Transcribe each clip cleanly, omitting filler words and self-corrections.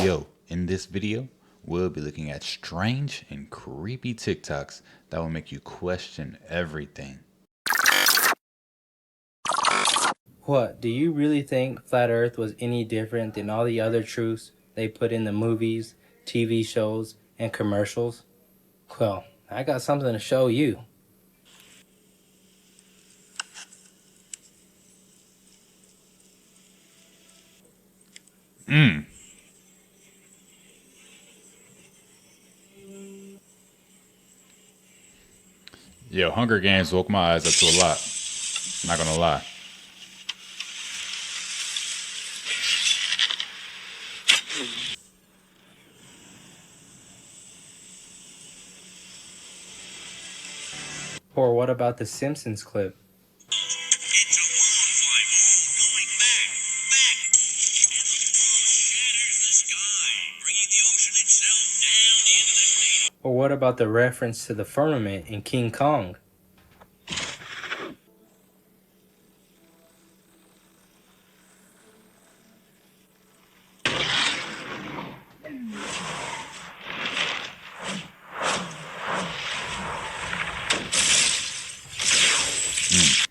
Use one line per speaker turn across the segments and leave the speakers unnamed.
Yo, in this video, we'll be looking at strange and creepy TikToks that will make you question everything.
What, do you really think Flat Earth was any different than all the other truths they put in the movies, TV shows, and commercials? Well, I got something to show you.
Yo, Hunger Games woke my eyes up to a lot. Not gonna lie.
Or what about the Simpsons clip? Or what about the reference to the firmament in King Kong?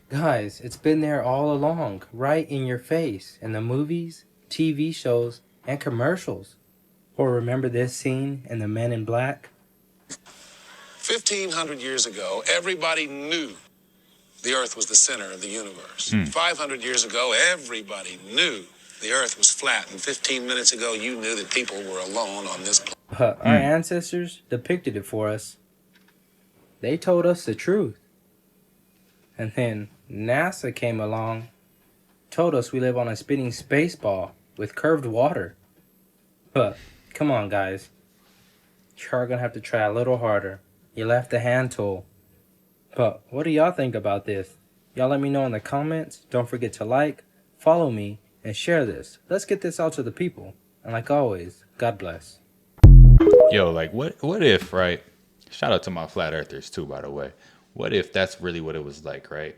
Guys, it's been there all along, right in your face, in the movies, TV shows, and commercials. Or remember this scene in The Men in Black?
1,500 years ago, everybody knew the Earth was the center of the universe. 500 years ago, everybody knew the Earth was flat. And 15 minutes ago, you knew that people were alone on this planet.
Our ancestors depicted it for us. They told us the truth. And then NASA came along, told us we live on a spinning space ball with curved water. But come on, guys. You're gonna have to try a little harder. You left the hand tool. But what do y'all think about this? Y'all let me know in the comments. Don't forget to like, follow me, and share this. Let's get this out to the people. And like always, God bless.
Yo, like what if, right? Shout out to my flat earthers too, by the way. What if that's really what it was like, right?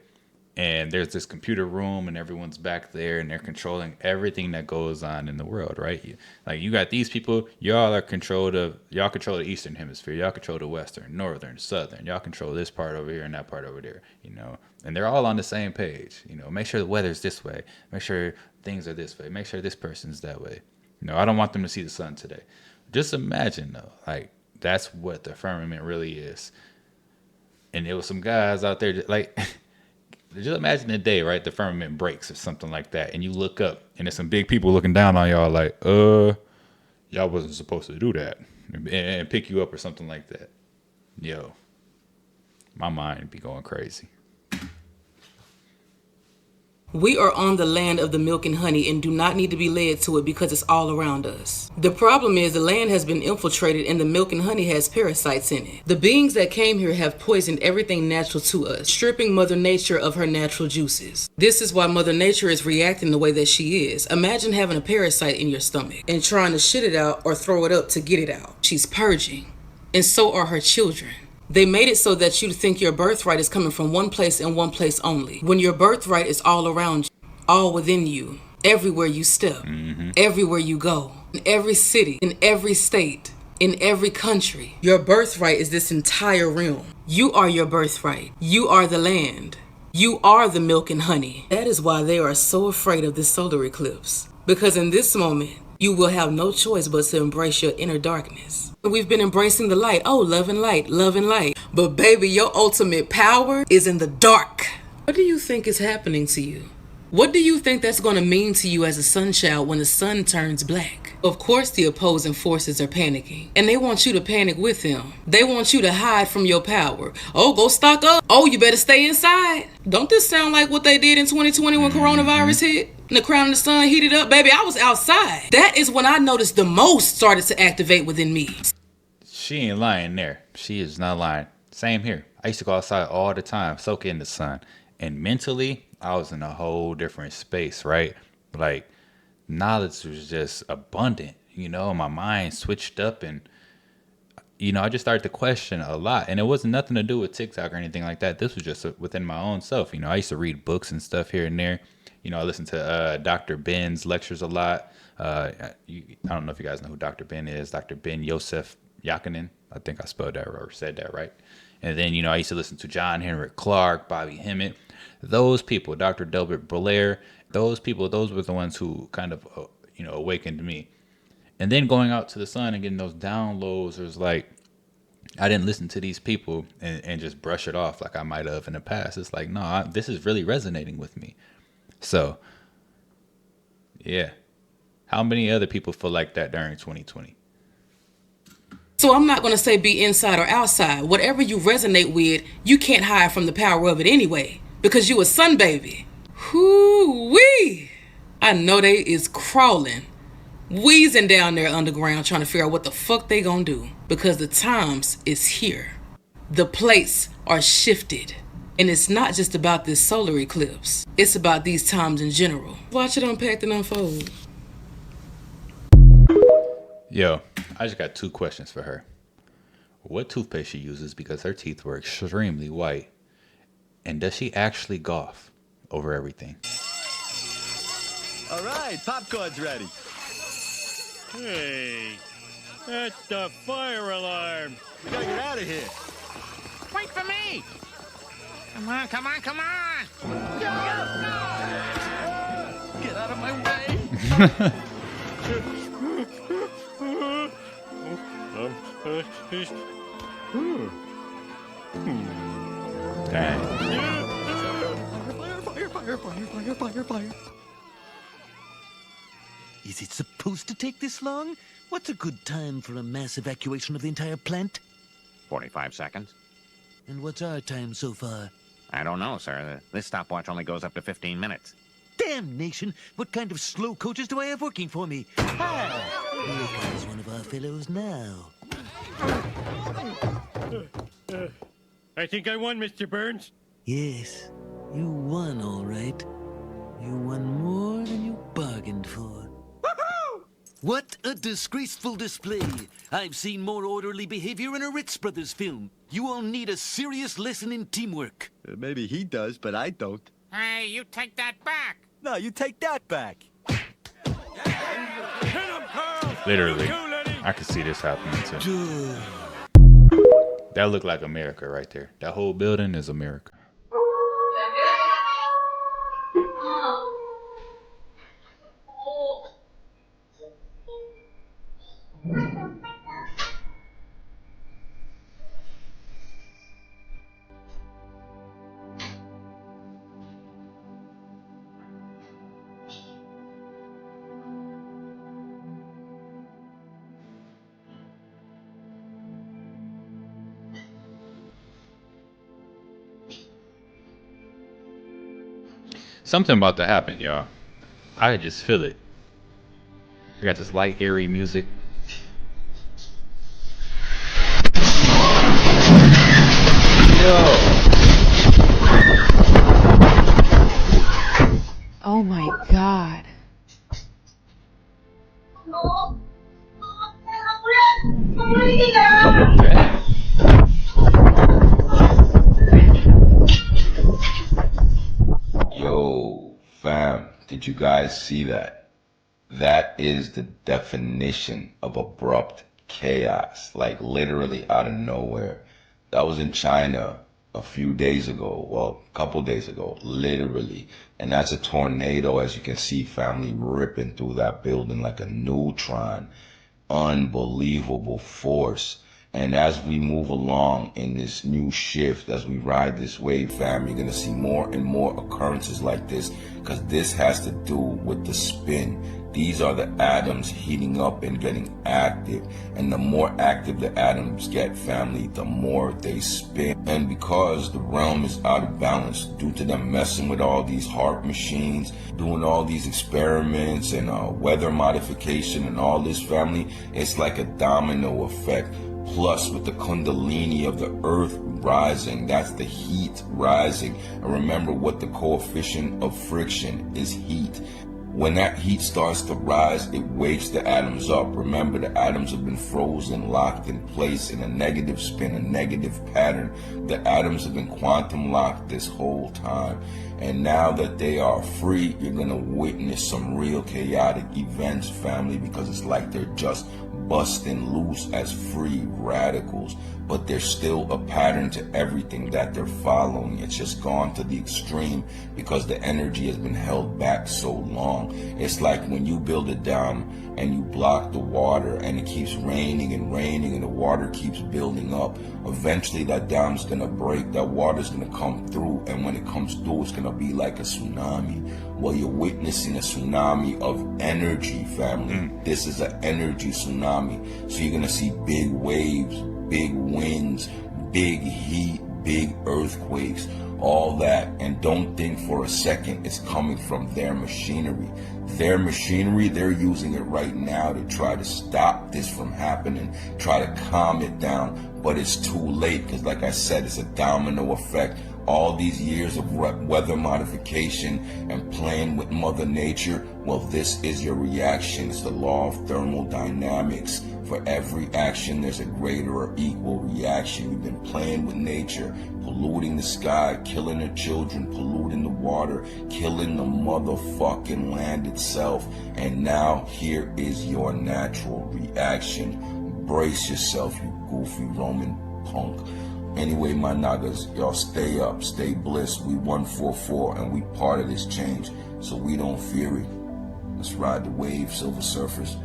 And there's this computer room and everyone's back there and they're controlling everything that goes on in the world, right? Like you got these people, y'all control the Eastern Hemisphere, y'all control the Western, Northern, Southern, y'all control this part over here and that part over there, and they're all on the same page, make sure the weather's this way, make sure things are this way, make sure this person's that way. I don't want them to see the sun today. Just imagine though, like that's what the firmament really is. And there was some guys out there like just imagine the day, right? The firmament breaks or something like that, and you look up and there's some big people looking down on y'all like, y'all wasn't supposed to do that, and pick you up or something like that. Yo, my mind be going crazy.
We are on the land of the milk and honey and do not need to be led to it because it's all around us. The problem is the land has been infiltrated and the milk and honey has parasites in it. The beings that came here have poisoned everything natural to us, stripping Mother Nature of her natural juices. This is why Mother Nature is reacting the way that she is. Imagine having a parasite in your stomach and trying to shit it out or throw it up to get it out. She's purging. And so are her children. They made it so that you think your birthright is coming from one place and one place only, when your birthright is all around you, all within you, everywhere you step, everywhere you go, in every city, in every state, in every country. Your birthright is this entire realm. You are your birthright. You are the land. You are the milk and honey. That is why they are so afraid of this solar eclipse. Because in this moment, you will have no choice but to embrace your inner darkness. We've been embracing the light. Oh, love and light, love and light. But baby, your ultimate power is in the dark. What do you think is happening to you? What do you think that's going to mean to you as a sun child when the sun turns black? Of course the opposing forces are panicking, and they want you to panic with them. They want you to hide from your power. Oh, go stock up. Oh, you better stay inside. Don't this sound like what they did in 2020 when coronavirus hit? And the crown of the sun heated up? Baby, I was outside. That is when I noticed the most started to activate within me.
She ain't lying there. She is not lying. Same here. I used to go outside all the time, soak in the sun. And mentally, I was in a whole different space, right? Like, knowledge was just abundant, my mind switched up and, I just started to question a lot. And it wasn't nothing to do with TikTok or anything like that. This was just within my own self. I used to read books and stuff here and there. I listen to Dr. Ben's lectures a lot. I don't know if you guys know who Dr. Ben is. Dr. Ben Yosef Yakinen. I think I spelled that or said that right. And then, I used to listen to John Henrik Clark, Bobby Hemmett. Those people, Dr. Delbert Blair, those people, those were the ones who kind of, awakened me. And then going out to the sun and getting those downloads was like, I didn't listen to these people and just brush it off like I might have in the past. It's like, no, this is really resonating with me. So, yeah. How many other people feel like that during 2020?
So I'm not going to say be inside or outside. Whatever you resonate with, you can't hide from the power of it anyway. Because you a sun baby. Hoo-wee! I know they is crawling, wheezing down there underground trying to figure out what the fuck they gonna do. Because the times is here. The plates are shifted. And it's not just about this solar eclipse. It's about these times in general. Watch it unpack and unfold.
Yo, I just got 2 questions for her. What toothpaste she uses because her teeth were extremely white? And does she actually golf over everything?
All right, popcorn's ready.
Hey, that's the fire alarm.
We gotta get out of here.
Wait for me! Come on, come on, come on!
Get out of my way.
Dang.
Fire. Is it supposed to take this long? What's a good time for a mass evacuation of the entire plant?
45 seconds.
And what's our time so far?
I don't know, sir. This stopwatch only goes up to 15 minutes.
Damnation! What kind of slow coaches do I have working for me? Hi! Here comes one of our fellows now.
I think I won, Mr. Burns.
Yes, you won, all right. You won more than you bargained for. What a disgraceful display! I've seen more orderly behavior in a Ritz Brothers film. You all need a serious lesson in teamwork.
Maybe he does, but I don't.
Hey, you take that back!
No, you take that back.
Literally. I could see this happening too. That looked like America right there. That whole building is America. Something about to happen, y'all. I just feel it. I got this light, airy music. Yo.
Oh my God.
Yo, fam, did you guys see that? That is the definition of abrupt chaos, like literally out of nowhere. That was in China a few days ago, well, a couple days ago, literally. And that's a tornado, as you can see, family, ripping through that building like a neutron. Unbelievable force. And as we move along in this new shift, as we ride this wave, fam, you're gonna see more and more occurrences like this, because this has to do with the spin. These are the atoms heating up and getting active. And the more active the atoms get, family, the more they spin. And because the realm is out of balance due to them messing with all these heart machines, doing all these experiments and weather modification and all this, family, it's like a domino effect. Plus, with the kundalini of the earth rising, that's the heat rising. And remember what the coefficient of friction is: heat. When that heat starts to rise, it wakes the atoms up. Remember, the atoms have been frozen, locked in place in a negative spin, a negative pattern. The atoms have been quantum locked this whole time. And now that they are free, you're going to witness some real chaotic events, family, because it's like they're just busting loose as free radicals. But there's still a pattern to everything that they're following. It's just gone to the extreme because the energy has been held back so long. It's like when you build a dam and you block the water and it keeps raining and raining and the water keeps building up. Eventually that dam's gonna break, that water's gonna come through, and when it comes through, it's gonna be like a tsunami. Well, you're witnessing a tsunami of energy, family. This is an energy tsunami. So you're gonna see big waves, big winds, big heat, big earthquakes, all that. And don't think for a second it's coming from their machinery. Their machinery, they're using it right now to try to stop this from happening, try to calm it down. But it's too late because, like I said, it's a domino effect. All these years of weather modification and playing with Mother Nature, well, this is your reaction. It's the law of thermodynamics. For every action, there's a greater or equal reaction. We've been playing with nature, polluting the sky, killing the children, polluting the water, killing the motherfucking land itself. And now here is your natural reaction. Brace yourself, you goofy Roman punk. Anyway, my niggas, y'all stay up, stay blessed. We 144 and we part of this change, so we don't fear it. Let's ride the wave, Silver Surfers.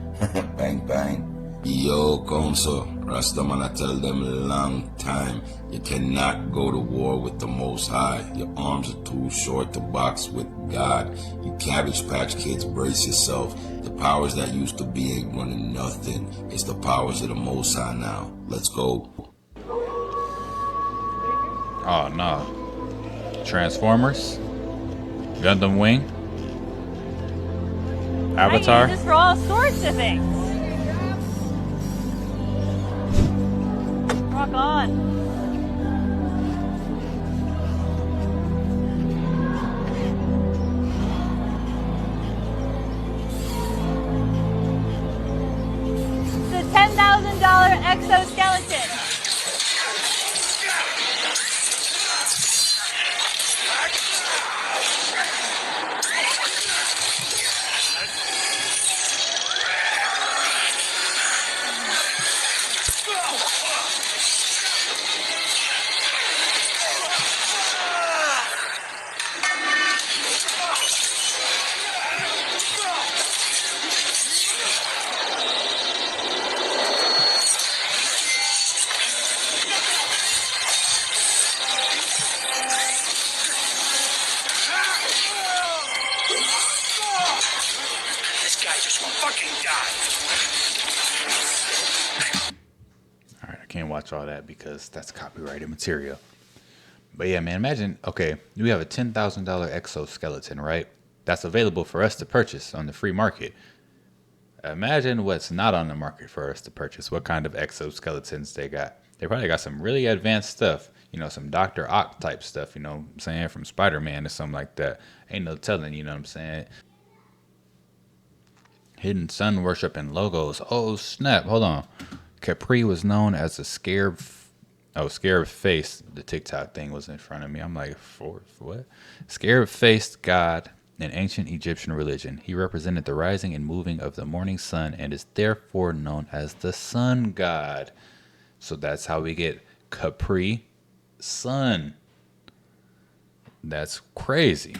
Bang, bang. Yo, Conso, Rastaman, I tell them a long time, you cannot go to war with the Most High. Your arms are too short to box with God. You Cabbage Patch Kids, brace yourself. The powers that used to be ain't running nothing. It's the powers of the Most High now. Let's go.
Oh no. Transformers? Gundam Wing? Avatar?
I use this for all sorts of things. Rock on. The $10,000 exoskeleton.
Alright, I can't watch all that because that's copyrighted material. But yeah, man, imagine, okay, we have a $10,000 exoskeleton, right? That's available for us to purchase on the free market. Imagine what's not on the market for us to purchase. What kind of exoskeletons they got. They probably got some really advanced stuff. You know, some Dr. Ock type stuff, you know what I'm saying? From Spider-Man or something like that. Ain't no telling, you know what I'm saying? Hidden sun worship and logos. Oh, snap. Hold on. Capri was known as a scarab face. The TikTok thing was in front of me. I'm like, for what? Scarab-faced god in ancient Egyptian religion. He represented the rising and moving of the morning sun and is therefore known as the sun god. So that's how we get Capri Sun. That's crazy.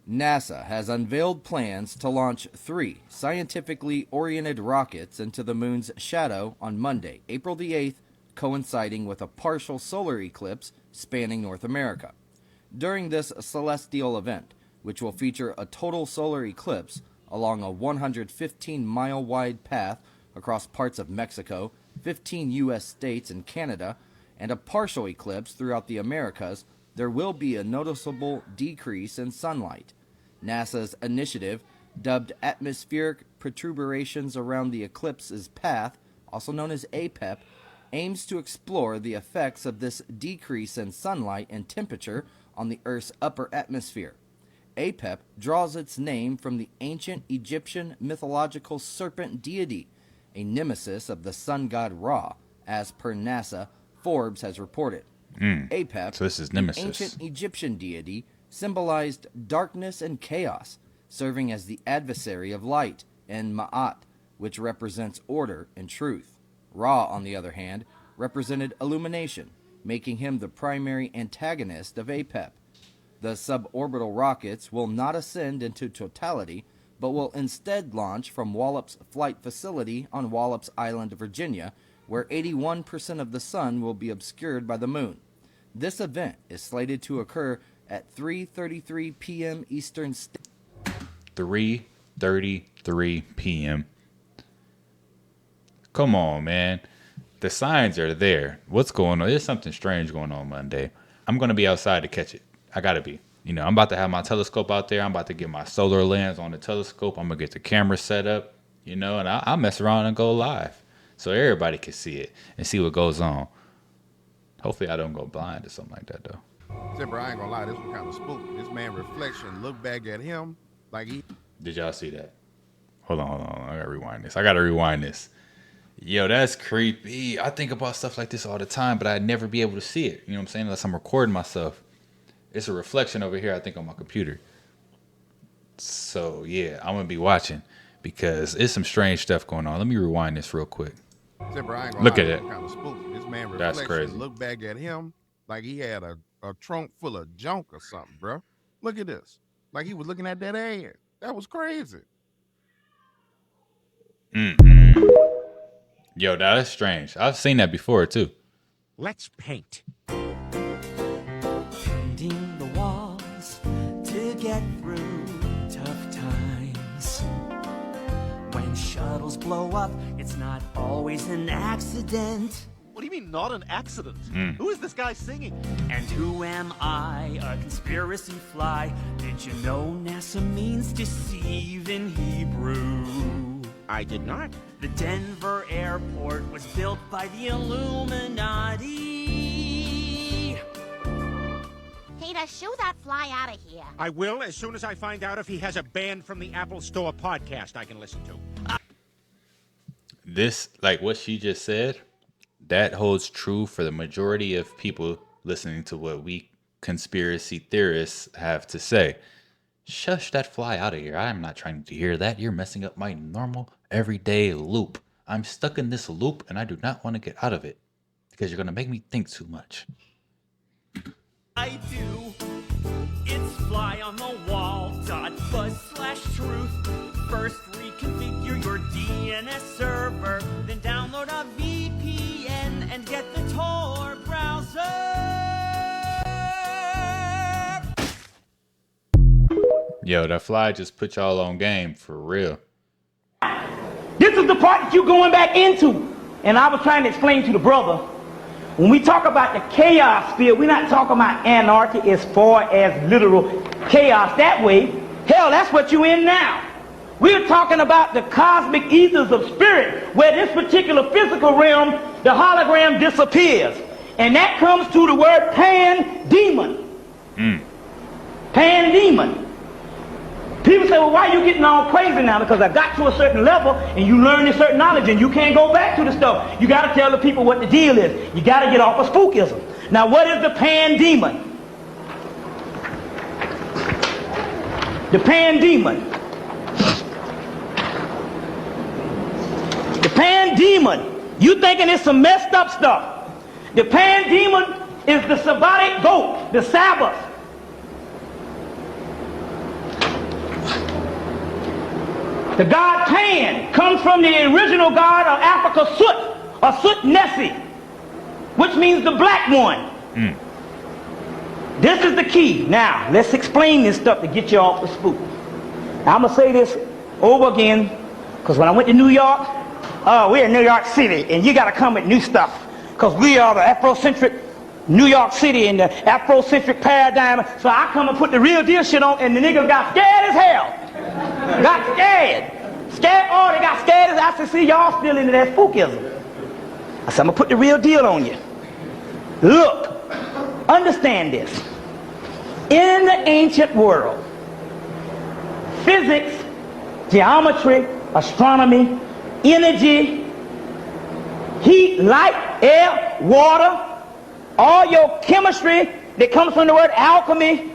NASA has unveiled plans to launch 3 scientifically oriented rockets into the moon's shadow on Monday, April the 8th, coinciding with a partial solar eclipse spanning North America. During this celestial event, which will feature a total solar eclipse along a 115-mile wide path across parts of Mexico, 15 U.S. states and Canada, and a partial eclipse throughout the Americas, there will be a noticeable decrease in sunlight. NASA's initiative, dubbed Atmospheric Perturbations Around the Eclipse's Path, also known as APEP, aims to explore the effects of this decrease in sunlight and temperature on the Earth's upper atmosphere. Apep draws its name from the ancient Egyptian mythological serpent deity, a nemesis of the sun god Ra, as per NASA, Forbes has reported. Apep,
So this is
the
Nemesis.
ancient Egyptian deity, symbolized darkness and chaos, serving as the adversary of light, and Ma'at, which represents order and truth. Ra, on the other hand, represented illumination, making him the primary antagonist of Apep. The suborbital rockets will not ascend into totality, but will instead launch from Wallops Flight Facility on Wallops Island, Virginia, where 81% of the sun will be obscured by the moon. This event is slated to occur at 3:33 p.m. Eastern Standard
3:33 p.m. Come on, man. The signs are there. What's going on? There's something strange going on Monday. I'm going to be outside to catch it. I got to be. You know, I'm about to have my telescope out there. I'm about to get my solar lens on the telescope. I'm going to get the camera set up, you know, and I'll mess around and go live so everybody can see it and see what goes on. Hopefully I don't go blind or something like that, though.
Except, I ain't gonna lie, this was kind of spooky. This man reflection looked back at him like he...
Did y'all see that? Hold on. I got to rewind this. Yo, that's creepy. I think about stuff like this all the time, but I'd never be able to see it. You know what I'm saying? Unless I'm recording myself. It's a reflection over here, I think, on my computer. So, yeah, I'm going to be watching because it's some strange stuff going on. Let me rewind this real quick.
Except, I ain't gonna
Look
lie,
at it.
Kind of spooky. This man
That's
reflection
crazy.
looked back at him like he had a trunk full of junk or something, bro. Look at this. Like he was looking at that ad. That was crazy.
Yo, that's strange. I've seen that before, too.
Let's paint.
Painting the walls to get through tough times. When shuttles blow up, it's not always an accident.
What do you mean, not an accident? Who is this guy singing?
And who am I, a conspiracy fly? Did you know NASA means deceive in Hebrew?
I did not.
The Denver airport was built by the Illuminati.
Peter, shoo that fly out of here.
I will as soon as I find out if he has a band from the Apple Store podcast I can listen to.
This, like what she just said, that holds true for the majority of people listening to what we conspiracy theorists have to say. Shush that fly out of here. I'm not trying to hear that. You're messing up my normal, everyday loop. I'm stuck in this loop and I do not want to get out of it because you're going to make me think too much.
I do. It's fly on the wall. /buzz/truth. First, reconfigure your DNS server, then download a VPN and get the Tor browser.
Yo, that fly just put y'all on game for real.
This is the part that you're going back into. And I was trying to explain to the brother, when we talk about the chaos field, we're not talking about anarchy as far as literal chaos that way. Hell, that's what you're in now. We're talking about the cosmic ethers of spirit, where this particular physical realm, the hologram disappears. And that comes to the word pan-demon. Pan-demon. People say, well, why are you getting all crazy now? Because I got to a certain level and you learn a certain knowledge and you can't go back to the stuff. You got to tell the people what the deal is. You got to get off of spookism. Now, what is the pan-demon? The pan-demon. The pan-demon. You thinking it's some messed up stuff. The pan-demon is the Sabbatic goat, the Sabbath. The god Pan comes from the original god of Africa, Sut, or Sut-Nessi, which means the black one. This is the key. Now, let's explain this stuff to get you off the spook. Now, I'm going to say this over again, because when I went to New York, we're in New York City, and you got to come with new stuff, because we are the Afrocentric New York City and the Afrocentric paradigm. So I come and put the real deal shit on, and the niggas got scared as hell. Got scared. Scared, oh, they got scared as I said, see, y'all still into that spookism. I said, I'm going to put the real deal on you. Look, understand this. In the ancient world, physics, geometry, astronomy, energy, heat, light, air, water, all your chemistry that comes from the word alchemy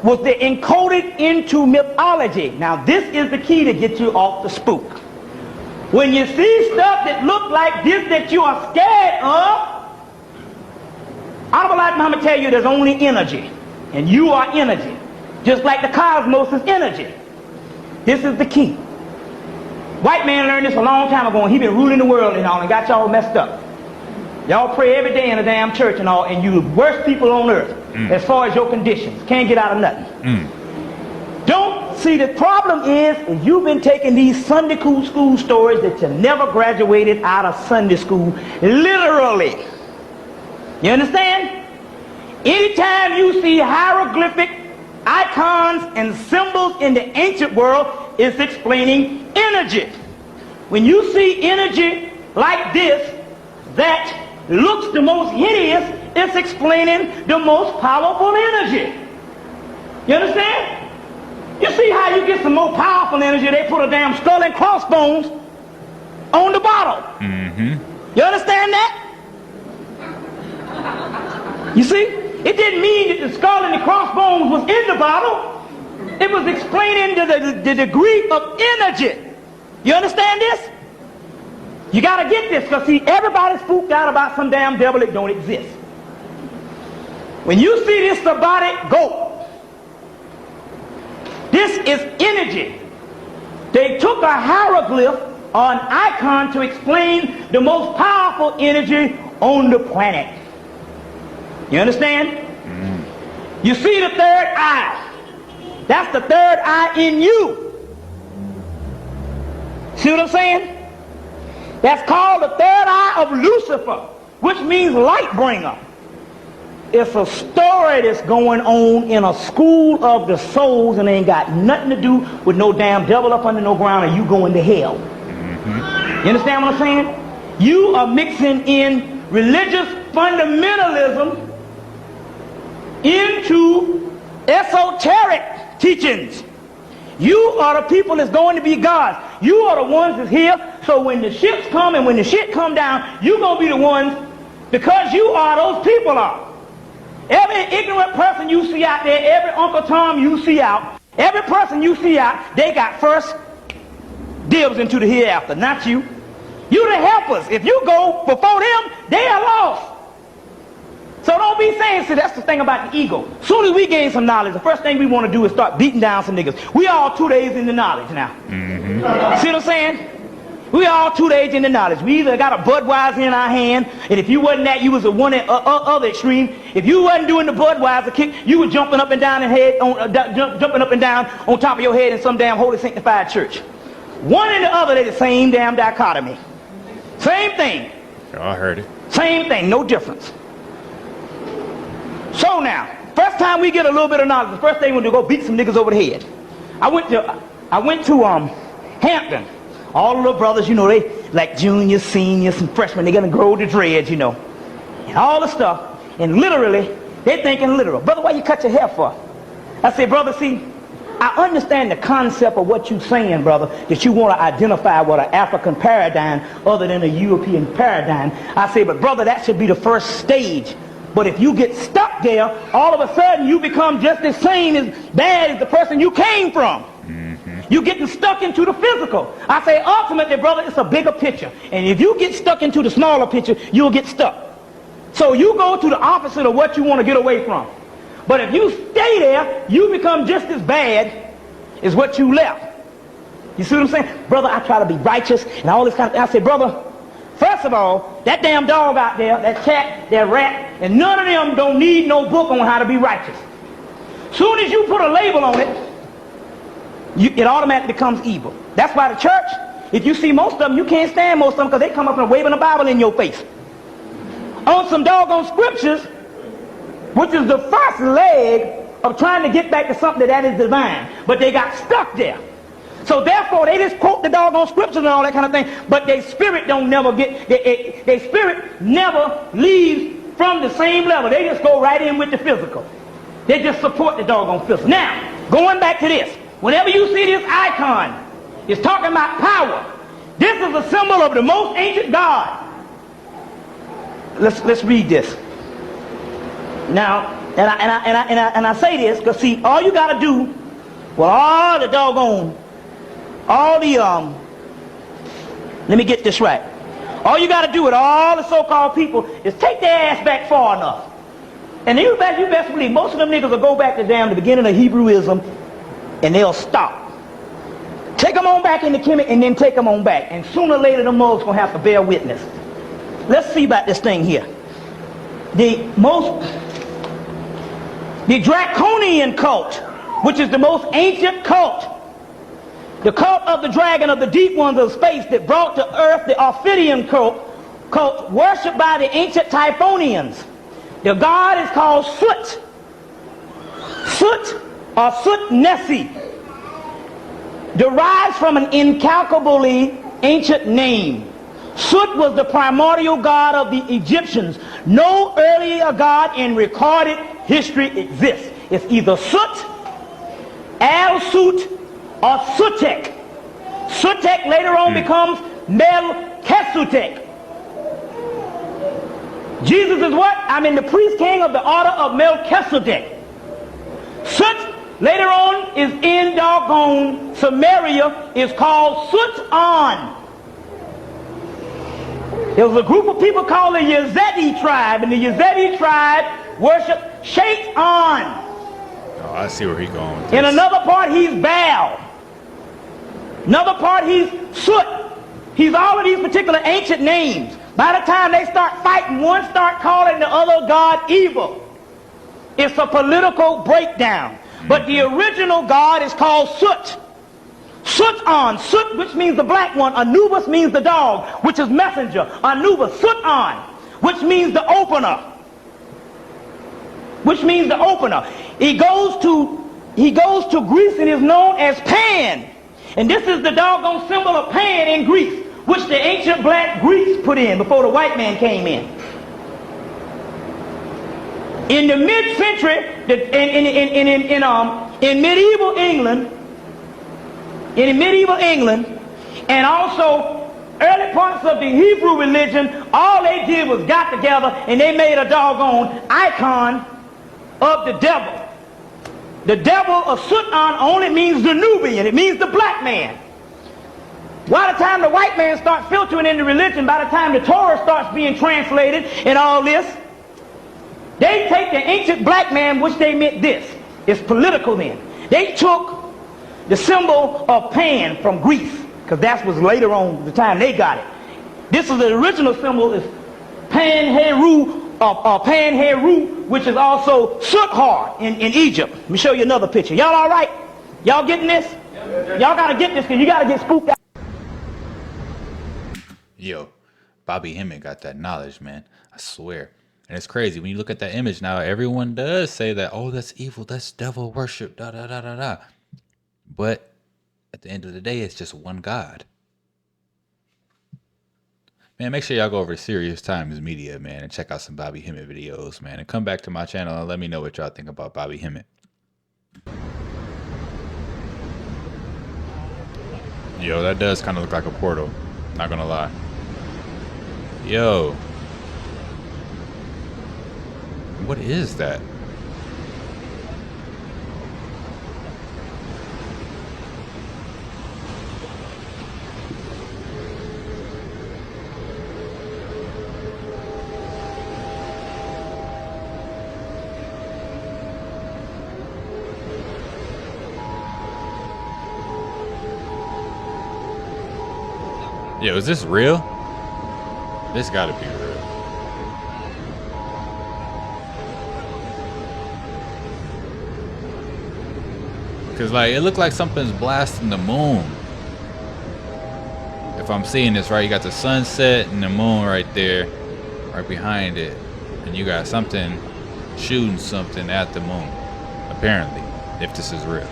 was encoded into mythology. Now this is the key to get you off the spook. When you see stuff that look like this that you are scared of, I'm going to tell you there's only energy. And you are energy. Just like the cosmos is energy. This is the key. White man learned this a long time ago, and he been ruling the world and all and got y'all messed up. Y'all pray every day in a damn church and all, and you the worst people on earth as far as your conditions. Can't get out of nothing. Don't see, the problem is you've been taking these Sunday school stories that you never graduated out of Sunday school literally. You understand? Anytime you see hieroglyphic icons and symbols in the ancient world, it's explaining energy. When you see energy like this that looks the most hideous, it's explaining the most powerful energy. You understand? You see how you get some more powerful energy? They put a damn skull and crossbones on the bottle. You understand that? You see? It didn't mean that the skull and the crossbones was in the bottle. It was explaining the degree of energy. You understand this? You got to get this, because see, everybody's spooked out about some damn devil that don't exist. When you see this robotic goat, this is energy. They took a hieroglyph or an icon to explain the most powerful energy on the planet. You understand? You see the third eye. That's the third eye in you. See what I'm saying? That's called the third eye of Lucifer, which means light bringer. It's a story that's going on in a school of the souls, and ain't got nothing to do with no damn devil up under no ground or you going to hell. You understand what I'm saying? You are mixing in religious fundamentalism into esoteric teachings. You are the people that's going to be gods. You are the ones that's here. So when the ships come and when the shit come down, you're going to be the ones, because you are, those people are. Every ignorant person you see out there, every Uncle Tom you see out, every person you see out, they got first dibs into the hereafter, not you. You the helpers. If you go before them, they are lost. So don't be saying, see, that's the thing about the ego. Soon as we gain some knowledge, the first thing we want to do is start beating down some niggas. We all 2 days in the knowledge now. See what I'm saying? We all 2 days in the knowledge. We either got a Budweiser in our hand, and if you wasn't that, you was the one at other extreme. If you wasn't doing the Budweiser kick, you were jumping up and down jumping up and down on top of your head in some damn holy sanctified church. One and the other, they're the same damn dichotomy. Same thing.
I heard it.
Same thing, no difference. So now, first time we get a little bit of knowledge, the first thing we're going to go beat some niggas over the head. I went to Hampton. All the little brothers, you know, they like juniors, seniors, and freshmen. They're going to grow the dreads, you know, and all the stuff. And literally, they're thinking literal. Brother, why you cut your hair for? I say, brother, see, I understand the concept of what you're saying, brother, that you want to identify with an African paradigm other than a European paradigm. I say, but brother, that should be the first stage. But if you get stuck there, all of a sudden you become just the same as bad as the person you came from. You're getting stuck into the physical. I say, ultimately, brother, it's a bigger picture. And if you get stuck into the smaller picture, you'll get stuck. So you go to the opposite of what you want to get away from. But if you stay there, you become just as bad as what you left. You see what I'm saying? Brother, I try to be righteous and all this kind of thing. I say, brother, first of all, that damn dog out there, that cat, that rat, and none of them don't need no book on how to be righteous. Soon as you put a label on it, it automatically becomes evil. That's why the church, if you see most of them, you can't stand most of them because they come up and waving a Bible in your face. On some doggone scriptures, which is the first leg of trying to get back to something that is divine. But they got stuck there. So therefore, they just quote the doggone scriptures and all that kind of thing, but their spirit don't never get, their spirit never leaves from the same level. They just go right in with the physical. They just support the doggone physical. Now, going back to this, whenever you see this icon, it's talking about power. This is a symbol of the most ancient God. Let's read this. Now, and I say this because see, all you got to do with all the doggone, let me get this right. All you got to do with all the so-called people is take their ass back far enough. And you best believe most of them niggas will go back to the beginning of Hebrewism and they'll stop. Take them on back into Kemet and then take them on back. And sooner or later them mugs going to have to bear witness. Let's see about this thing here. The Draconian cult, which is the most ancient cult, the cult of the dragon of the deep ones of space that brought to earth the Ophidian cult worshipped by the ancient Typhonians. The god is called Soot. Soot or Soot Nessi derives from an incalculably ancient name. Soot was the primordial god of the Egyptians. No earlier god in recorded history exists. It's either Soot, Al-Sut, or Sutek. Sutek later on becomes Melchizedek. Jesus is what? I'm in the priest king of the order of Melchizedek. Sut later on is in doggone Samaria, is called Sut-on. There was a group of people called the Yazidi tribe, and the Yazidi tribe worshiped Shaitan.
Oh, I see where he's going with this.
In another part, he's Baal. Another part, he's Soot. He's all of these particular ancient names. By the time they start fighting, one start calling the other god evil. It's a political breakdown. But the original god is called Soot. Soot-on. Soot, which means the black one. Anubis means the dog, which is messenger. Anubis. Soot-on, which means the opener. Which means the opener. He goes to Greece and is known as Pan. And this is the doggone symbol of Pan in Greece, which the ancient black Greeks put in before the white man came in. In the mid-century, in medieval England, and also early parts of the Hebrew religion, all they did was got together and they made a doggone icon of the devil. The devil of Soot-on only means the Nubian. It means the black man. By the time the white man starts filtering into religion, by the time the Torah starts being translated and all this, they take the ancient black man, which they meant this. It's political then. They took the symbol of Pan from Greece, because that was later on the time they got it. This is the original symbol, is Pan-Heru, Pan-Heru, which is also Suthar in Egypt. Let me show you another picture. Y'all all right? Y'all getting this? Y'all got to get this, because you got to get spooked out.
Yo, Bobby Hemmett got that knowledge, man. I swear. And it's crazy. When you look at that image now, everyone does say that, oh, that's evil, that's devil worship, da-da-da-da-da. But at the end of the day, it's just one God. Man, make sure y'all go over to Serious Times Media, man, and check out some Bobby Hemmett videos, man. And come back to my channel and let me know what y'all think about Bobby Hemmett. Yo, that does kind of look like a portal. Not gonna lie. Yo. What is that? Yo, is this real? This gotta be real. Cause like, it looked like something's blasting the moon. If I'm seeing this right, you got the sunset and the moon right there, right behind it. And you got something shooting something at the moon, apparently, if this is real.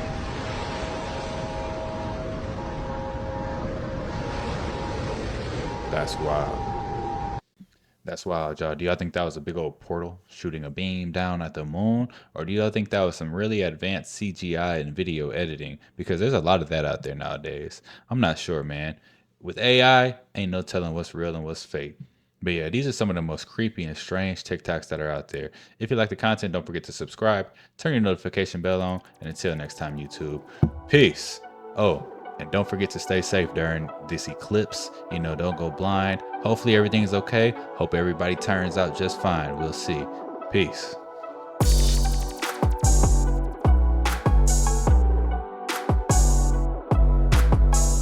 That's wild. That's wild, y'all. Do y'all think that was a big old portal shooting a beam down at the moon? Or do y'all think that was some really advanced CGI and video editing? Because there's a lot of that out there nowadays. I'm not sure, man. With AI, ain't no telling what's real and what's fake. But yeah, these are some of the most creepy and strange TikToks that are out there. If you like the content, don't forget to subscribe, turn your notification bell on, and until next time, YouTube, peace. Oh, and don't forget to stay safe during this eclipse. You know, don't go blind. Hopefully everything's okay. Hope everybody turns out just fine. We'll see. Peace.